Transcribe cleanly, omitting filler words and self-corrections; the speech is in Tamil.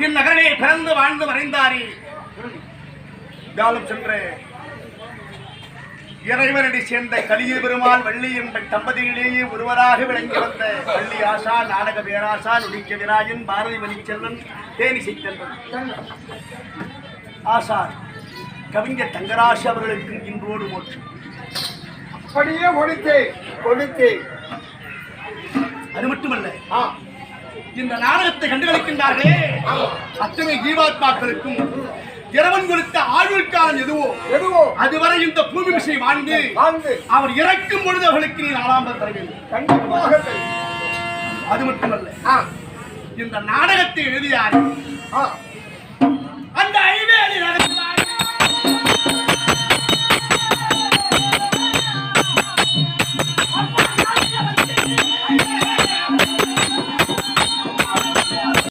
இந்நகரிலே பிறந்து வாழ்ந்து மறைந்தாரே காலம் சென்ற இறைவனடி சேர்ந்த கலிய பெருமாள் வள்ளி என்ற தம்பதியிலேயே ஒருவராக விளங்கி வந்த வள்ளி ஆசா நாடக பேராசா நுடிக்க விராயன் பாரதி மணிச்செல்வன் தேனிசை செல்வன் ஆசா கவிஞர் தங்கராசு அவர்களுக்கு இன்றோடு மோட்சம் அப்படியே கொடுத்தேன். அது மட்டுமல்ல, இந்த நாடகத்தை கண்டுகளிக்கின்றார்களே அத்தனை ஜீவாத்மாக்களுக்கும் இறைவன் கொடுத்த ஆயுள்காலம் எதுவோ அதுவரை இந்த பூமி விஷயை வாழ்ந்து அவர் இறக்கும் பொழுது அவர்களுக்கு நீ 4 தர வேண்டும். கண்டிப்பாக. அது மட்டுமல்ல, இந்த நாடகத்தை எழுதியார்